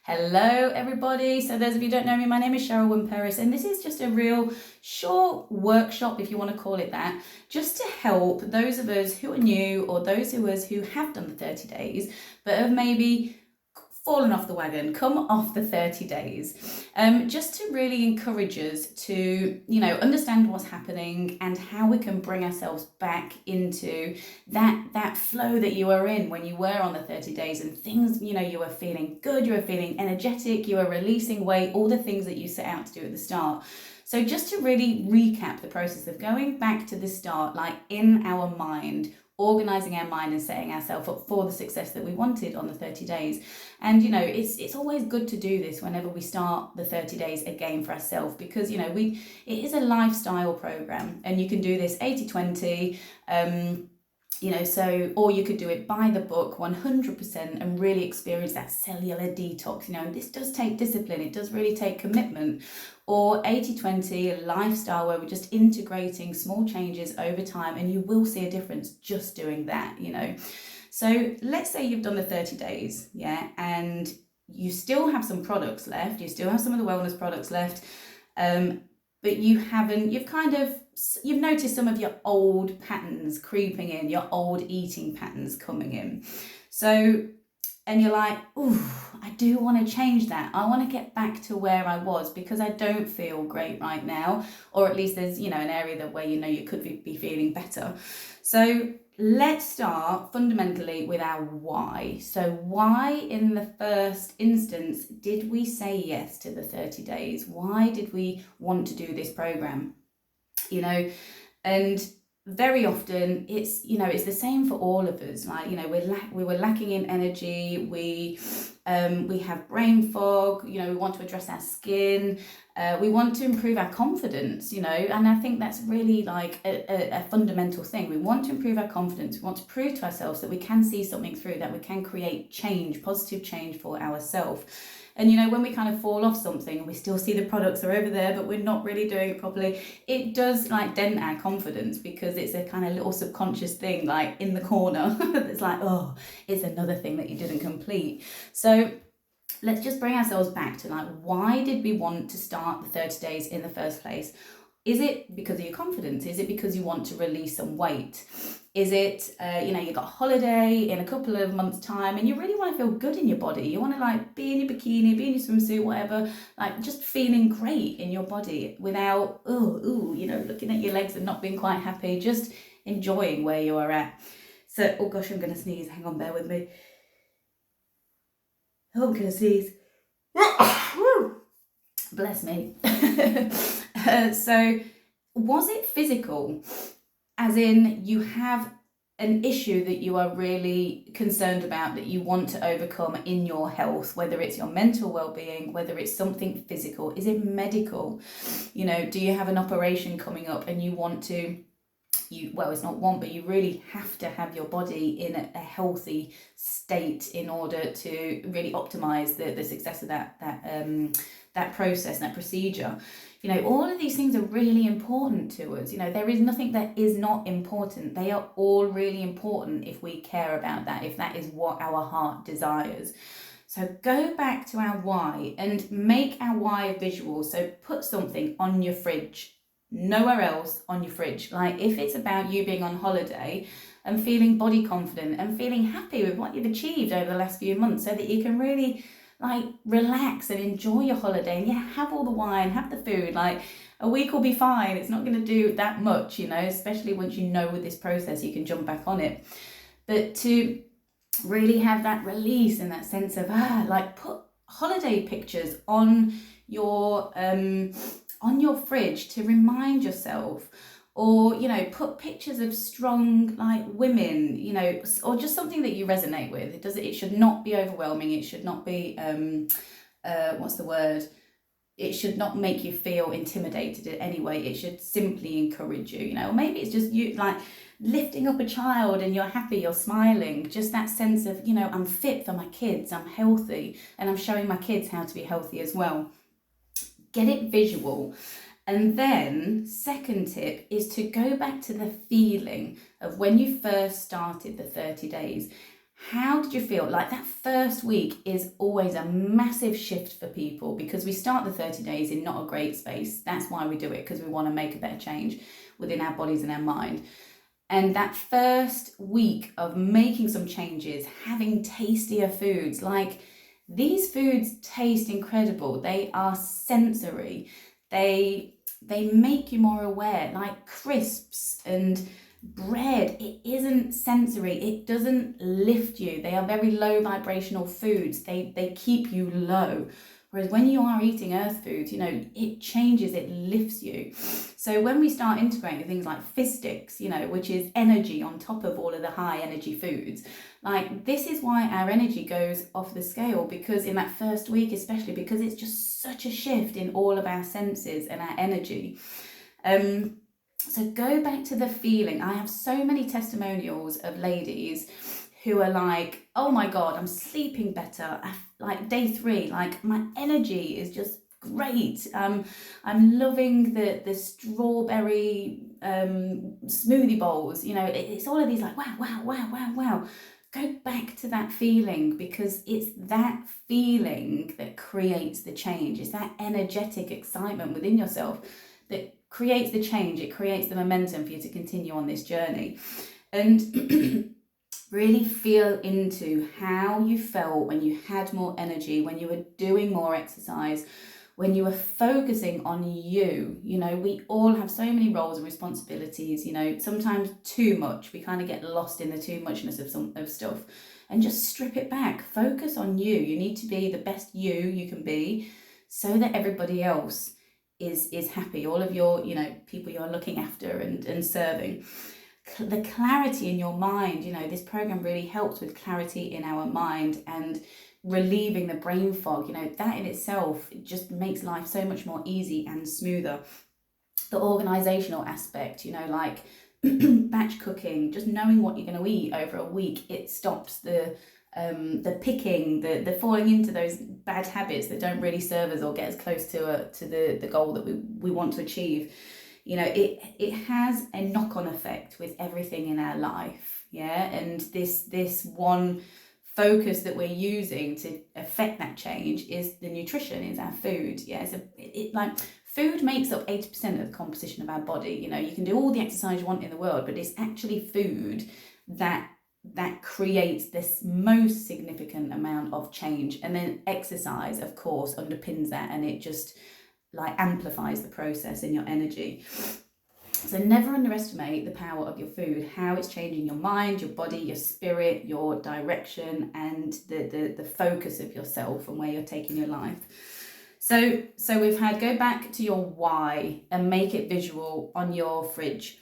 Hello, everybody. So those of you who don't know me, my name is Cheryl Wimperis, and this is just a real short workshop, if you want to call it that, just to help those of us who are new or those of us who have done the 30 days, but have maybe fallen off the wagon, come off the 30 days, just to really encourage us to, understand what's happening and how we can bring ourselves back into that flow that you were in when you were on the 30 days and things, you were feeling good, you were feeling energetic, you were releasing weight, all the things that you set out to do at the start. So just to really recap the process of going back to the start, like in our mind, organizing our mind and setting ourselves up for the success that we wanted on the 30 days. And it's always good to do this whenever we start the 30 days again for ourselves, because it is a lifestyle program, and you can do this 80-20, or you could do it by the book 100% and really experience that cellular detox, and this does take discipline, it does really take commitment. Or 80-20, a lifestyle where we're just integrating small changes over time, and you will see a difference just doing that, So let's say you've done the 30 days, and you still have some products left, you still have some of the wellness products left, but you've noticed some of your old patterns creeping in, your old eating patterns coming in. So, and you're like, ooh, I do want to change that. I want to get back to where I was because I don't feel great right now. Or at least there's, an area where you could be feeling better. So let's start fundamentally with our why. So why in the first instance did we say yes to the 30 days? Why did we want to do this program? And very often it's the same for all of us. Like we were lacking in energy, we have brain fog, we want to address our skin, we want to improve our confidence, and I think that's really like a fundamental thing. We want to improve our confidence, we want to prove to ourselves that we can see something through, that we can create change, positive change for ourselves. And when we kind of fall off something and we still see the products are over there, but we're not really doing it properly, it does like dent our confidence, because it's a kind of little subconscious thing like in the corner that's like, oh, it's another thing that you didn't complete. So let's just bring ourselves back to like, why did we want to start the 30 days in the first place? Is it because of your confidence? Is it because you want to release some weight? Is it, you got a holiday in a couple of months' time and you really want to feel good in your body? You want to like be in your bikini, be in your swimsuit, whatever, like just feeling great in your body without, looking at your legs and not being quite happy, just enjoying where you are at. So, oh gosh, I'm going to sneeze. Hang on, bear with me. Oh, I'm going to sneeze. Bless me. So was it physical? As in you have an issue that you are really concerned about, that you want to overcome in your health, whether it's your mental well-being, whether it's something physical? Is it medical? Do you have an operation coming up and you want to, it's not want, but you really have to have your body in a healthy state in order to really optimize the success of that process, that procedure. All of these things are really important to us. There is nothing that is not important. They are all really important if we care about that, if that is what our heart desires. So go back to our why and make our why visual. So put something on your fridge, nowhere else on your fridge. Like if it's about you being on holiday and feeling body confident and feeling happy with what you've achieved over the last few months, so that you can really like relax and enjoy your holiday, and have all the wine, have the food, like a week will be fine. It's not going to do that much, especially once with this process you can jump back on it. But to really have that release and that sense of like put holiday pictures on your fridge to remind yourself, or put pictures of strong like women, or just something that you resonate with. It should not be overwhelming, it should not be it should not make you feel intimidated in any way. It should simply encourage you, or maybe it's just you like lifting up a child and you're happy, you're smiling, just that sense of I'm fit for my kids, I'm healthy, and I'm showing my kids how to be healthy as well. Get it visual. And then second tip is to go back to the feeling of when you first started the 30 days. How did you feel? Like, that first week is always a massive shift for people, because we start the 30 days in not a great space. That's why we do it, because we want to make a better change within our bodies and our mind. And that first week of making some changes, having tastier foods, like, these foods taste incredible. They are sensory. They make you more aware, like crisps and bread. It isn't sensory. It doesn't lift you. They are very low vibrational foods. They keep you low. Whereas when you are eating earth foods, you know, it changes, it lifts you. So when we start integrating things like fizz sticks, you know, which is energy on top of all of the high energy foods, like, this is why our energy goes off the scale, because in that first week, especially, because it's just such a shift in all of our senses and our energy. So go back to the feeling. I have so many testimonials of ladies who are like, oh my God, I'm sleeping better. Like day 3, like, my energy is just great. I'm loving the strawberry smoothie bowls. You know, it's all of these like, wow. Go back to that feeling, because it's that feeling that creates the change. It's that energetic excitement within yourself that creates the change. It creates the momentum for you to continue on this journey. And really feel into how you felt when you had more energy, when you were doing more exercise, when you were focusing on you. You know, we all have so many roles and responsibilities, you know, sometimes too much. We kind of get lost in the too muchness of stuff, and just strip it back. Focus on you. You need to be the best you can be, so that everybody else is happy. All of your, you know, people you're looking after and serving. The clarity in your mind, you know, this program really helps with clarity in our mind and relieving the brain fog. You know, that in itself, it just makes life so much more easy and smoother. The organizational aspect, you know, like batch cooking, just knowing what you're going to eat over a week, it stops the picking, the falling into those bad habits that don't really serve us or get us close to the goal that we want to achieve. You know, it has a knock-on effect with everything in our life, yeah. And this one focus that we're using to affect that change is the nutrition, is our food, yeah. So like, food makes up 80% of the composition of our body. You know, you can do all the exercise you want in the world, but it's actually food that creates this most significant amount of change. And then exercise, of course, underpins that, and it just like amplifies the process in your energy. So never underestimate the power of your food, how it's changing your mind, your body, your spirit, your direction, and the focus of yourself and where you're taking your life. So we've had, go back to your why and make it visual on your fridge.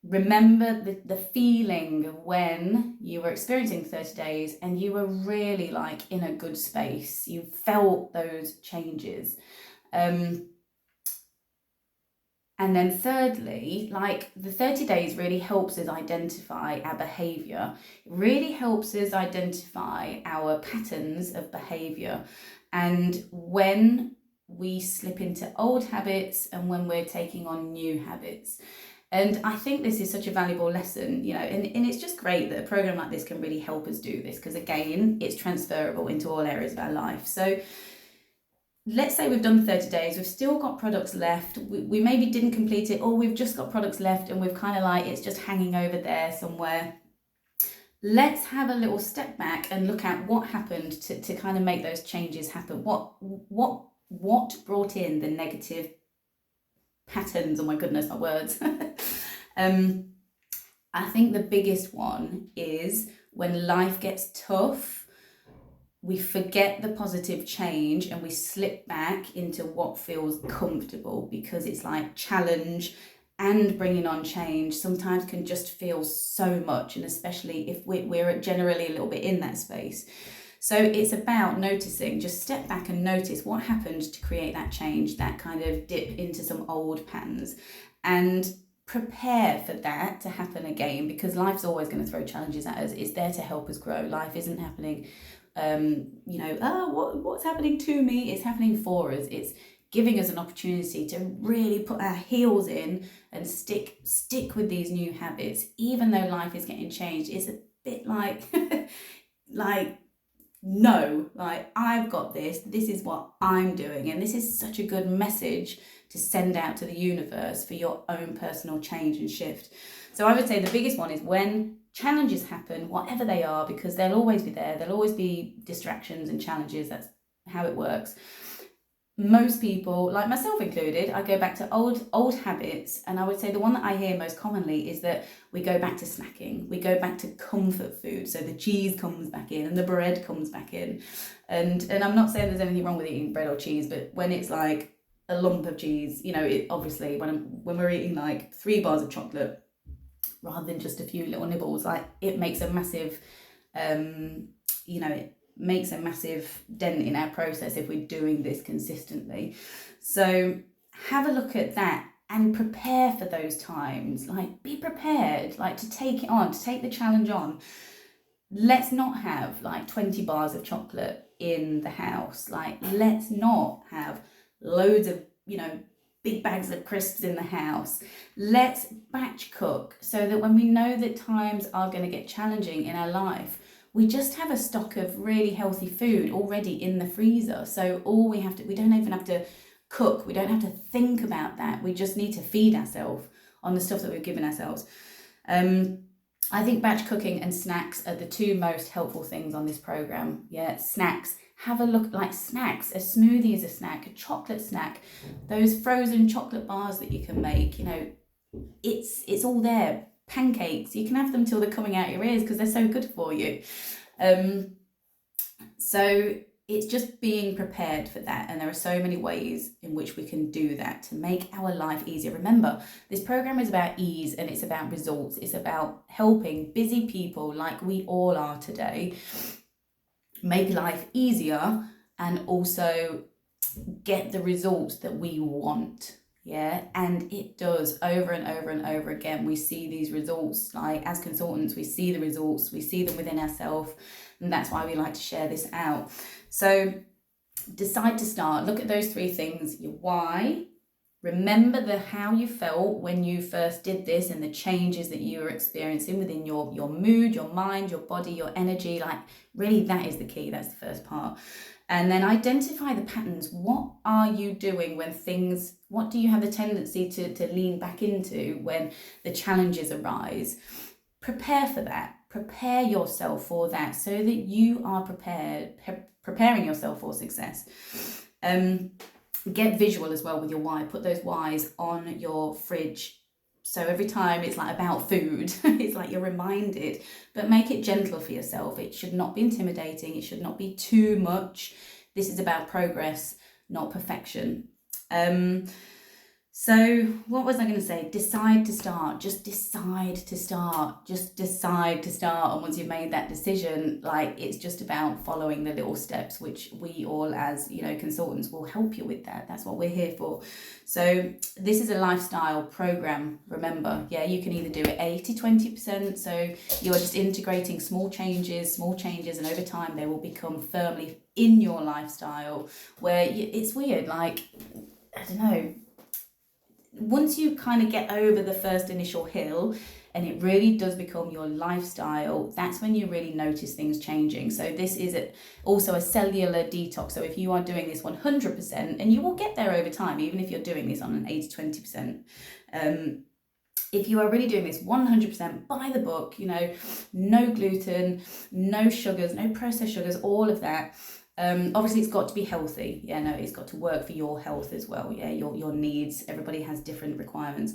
Remember the feeling of when you were experiencing 30 days and you were really like in a good space. You felt those changes. And then thirdly, like, the 30 days really helps us identify our behavior. It really helps us identify our patterns of behavior, and when we slip into old habits and when we're taking on new habits. And I think this is such a valuable lesson, you know, and it's just great that a program like this can really help us do this, because again, it's transferable into all areas of our life. So let's say we've done 30 days, we've still got products left, we maybe didn't complete it, or we've just got products left and we've kind of like, it's just hanging over there somewhere. Let's have a little step back and look at what happened to kind of make those changes happen. What brought in the negative patterns? Oh my goodness, my words. I think the biggest one is when life gets tough, we forget the positive change and we slip back into what feels comfortable, because it's like challenge and bringing on change sometimes can just feel so much, and especially if we're generally a little bit in that space. So it's about noticing, just step back and notice what happened to create that change, that kind of dip into some old patterns, and prepare for that to happen again, because life's always going to throw challenges at us. It's there to help us grow. Life isn't happening what's happening to me, it's happening for us. It's giving us an opportunity to really put our heels in and stick with these new habits, even though life is getting changed. It's a bit like like, no, like, I've got this is what I'm doing. And this is such a good message to send out to the universe for your own personal change and shift. So I would say the biggest one is when challenges happen, whatever they are, because they'll always be there, there'll always be distractions and challenges, that's how it works. Most people, like myself included, I go back to old habits, and I would say the one that I hear most commonly is that we go back to snacking, we go back to comfort food. So the cheese comes back in and the bread comes back in, and I'm not saying there's anything wrong with eating bread or cheese, but when it's like a lump of cheese, you know, it obviously when we're eating like 3 bars of chocolate rather than just a few little nibbles, like it makes a massive it makes a massive dent in our process if we're doing this consistently. So have a look at that and prepare for those times. Like, be prepared, like, to take it on, to take the challenge on. Let's not have like 20 bars of chocolate in the house. Like, let's not have loads of, big bags of crisps in the house. Let's batch cook so that when we know that times are going to get challenging in our life, we just have a stock of really healthy food already in the freezer. So we don't even have to cook. We don't have to think about that. We just need to feed ourselves on the stuff that we've given ourselves. I think batch cooking and snacks are the 2 most helpful things on this program. Yeah, snacks. Have a look, like, snacks. A smoothie is a snack, a chocolate snack, those frozen chocolate bars that you can make, it's all there. Pancakes, you can have them till they're coming out your ears because they're so good for you. So it's just being prepared for that, and there are so many ways in which we can do that to make our life easier. Remember, this program is about ease and it's about results. It's about helping busy people like we all are today make life easier and also get the results that we want. Yeah, and it does over and over and over again. We see these results, like, as consultants, we see the results, we see them within ourselves, and that's why we like to share this out. So decide to start. Look at those 3 things: your why, remember how you felt when you first did this and the changes that you were experiencing within your mood, your mind, your body, your energy. Like, really, that is the key. That's the first part. And then identify the patterns. What are you doing what do you have the tendency to lean back into when the challenges arise? Prepare for that. Prepare yourself for that so that you are preparing yourself for success. Get visual as well with your why. Put those whys on your fridge. So every time it's like about food, it's like you're reminded, but make it gentle for yourself. It should not be intimidating. It should not be too much. This is about progress, not perfection. So what was I going to say? Decide to start. Just decide to start. Just decide to start. And once you've made that decision, like, it's just about following the little steps, which we all, as consultants, will help you with that. That's what we're here for. So this is a lifestyle program. Remember, yeah, you can either do it 80-20%. So you're just integrating small changes, and over time they will become firmly in your lifestyle. Where it's weird, like, I don't know. Once you kind of get over the first initial hill and it really does become your lifestyle, that's when you really notice things changing. So this is also a cellular detox. So if you are doing this 100%, and you will get there over time, even if you're doing this on an 80-20%, if you are really doing this 100% by the book, no gluten, no sugars, no processed sugars, all of that. Obviously it's got to be healthy. It's got to work for your health as well. Your needs. Everybody has different requirements.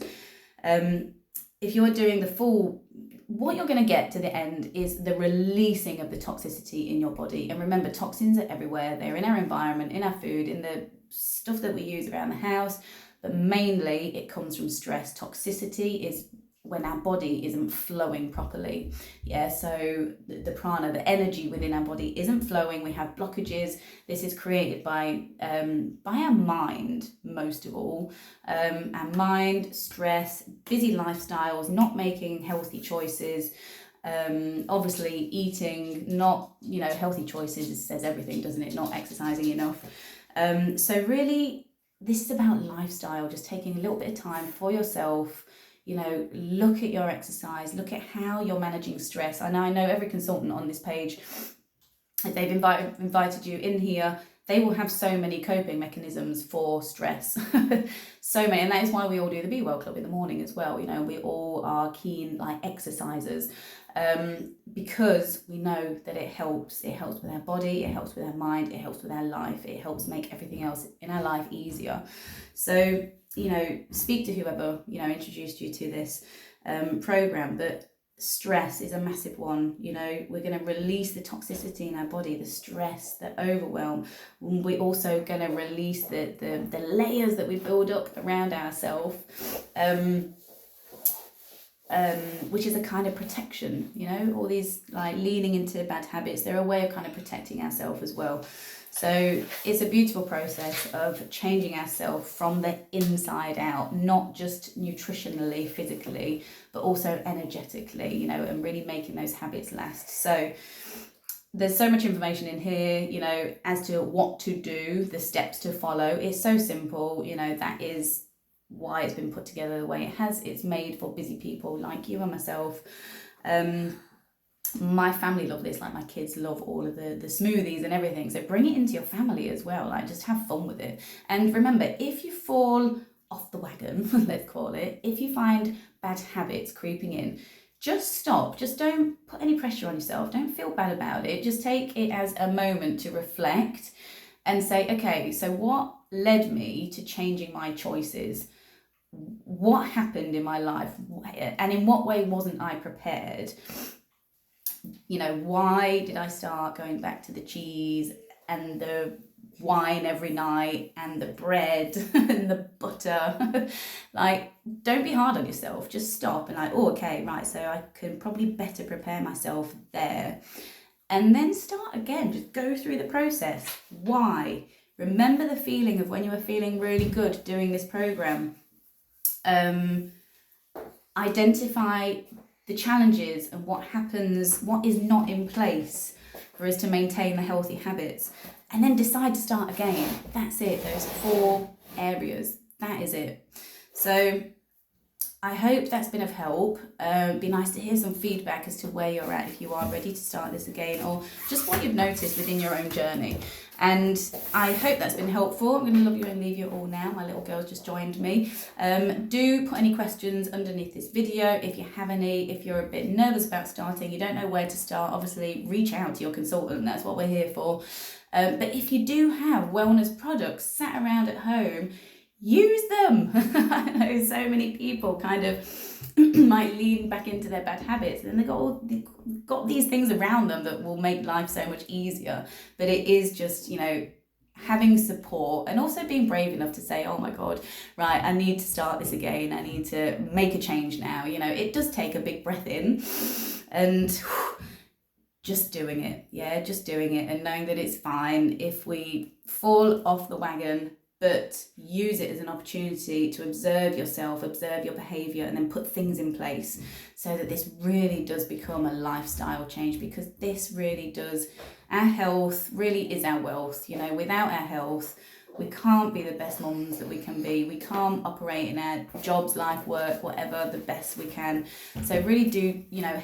If you're doing the full, what you're going to get to the end is the releasing of the toxicity in your body. And remember, toxins are everywhere. They're in our environment, in our food, in the stuff that we use around the house, but mainly it comes from stress. Toxicity is when our body isn't flowing properly. So the prana, the energy within our body isn't flowing. We have blockages. This is created by our mind, most of all. Our mind, stress, busy lifestyles, not making healthy choices, obviously eating not healthy choices says everything, doesn't it? Not exercising enough. So really, this is about lifestyle, just taking a little bit of time for yourself. Look at your exercise, look at how you're managing stress. I know every consultant on this page if they've invited you in here, they will have so many coping mechanisms for stress. So many. And that is why we all do the Be Well Club in the morning as well. You know, we all are keen like exercisers, because we know that it helps with our body, it helps with our mind, it helps with our life, it helps make everything else in our life easier. So, you know, speak to whoever, you know, introduced you to this program, but stress is a massive one. You know, we're going to release the toxicity in our body, the stress, the overwhelm. We're also going to release the layers that we build up around ourselves, which is a kind of protection. You know, all these like leaning into bad habits, they're a way of kind of protecting ourselves as well. So it's a beautiful process of changing ourselves from the inside out, not just nutritionally, physically, but also energetically, you know, and really making those habits last. So there's so much information in here, you know, as to what to do, the steps to follow. It's so simple, you know, that is why it's been put together the way it has. It's made for busy people like you and myself. My family love this, like my kids love all of the smoothies and everything, so bring it into your family as well, like just have fun with it. And remember, if you fall off the wagon, let's call it, if you find bad habits creeping in, just stop, just don't put any pressure on yourself, don't feel bad about it, just take it as a moment to reflect and say, okay, so what led me to changing my choices? What happened in my life, and in what way wasn't I prepared? You know, why did I start going back to the cheese and the wine every night and the bread and the butter? Like, don't be hard on yourself, just stop and like, oh, okay, right, so I can probably better prepare myself there. And then start again, just go through the process. Why? Remember the feeling of when you were feeling really good doing this program. Identify the challenges and what happens, what is not in place for us to maintain the healthy habits, and then decide to start again. That's it, those 4 areas, that is it. So I hope that's been of help. Be nice to hear some feedback as to where you're at, if you are ready to start this again, or just what you've noticed within your own journey. And I hope that's been helpful. I'm going to love you and leave you all now. My little girl's just joined me. Do put any questions underneath this video if you have any. If you're a bit nervous about starting, you don't know where to start, obviously reach out to your consultant. That's what we're here for. But if you do have wellness products sat around at home, use them. I know so many people kind of might lean back into their bad habits, and they've got these things around them that will make life so much easier. But it is just, you know, having support and also being brave enough to say, oh my God, right, I need to start this again. I need to make a change now. You know, it does take a big breath in and just doing it. Yeah, just doing it and knowing that it's fine if we fall off the wagon, but use it as an opportunity to observe yourself, observe your behaviour, and then put things in place so that this really does become a lifestyle change, because this really does, our health really is our wealth. You know, without our health, we can't be the best mums that we can be. We can't operate in our jobs, life, work, whatever, the best we can. So really do, you know,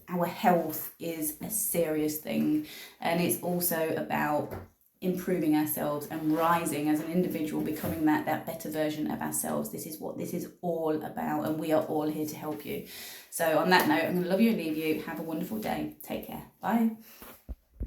our health is a serious thing, and it's also about improving ourselves and rising as an individual, becoming that better version of ourselves. This is what this is all about, and we are all here to help you. So on that note, I'm going to love you and leave you. Have a wonderful day. Take care. Bye.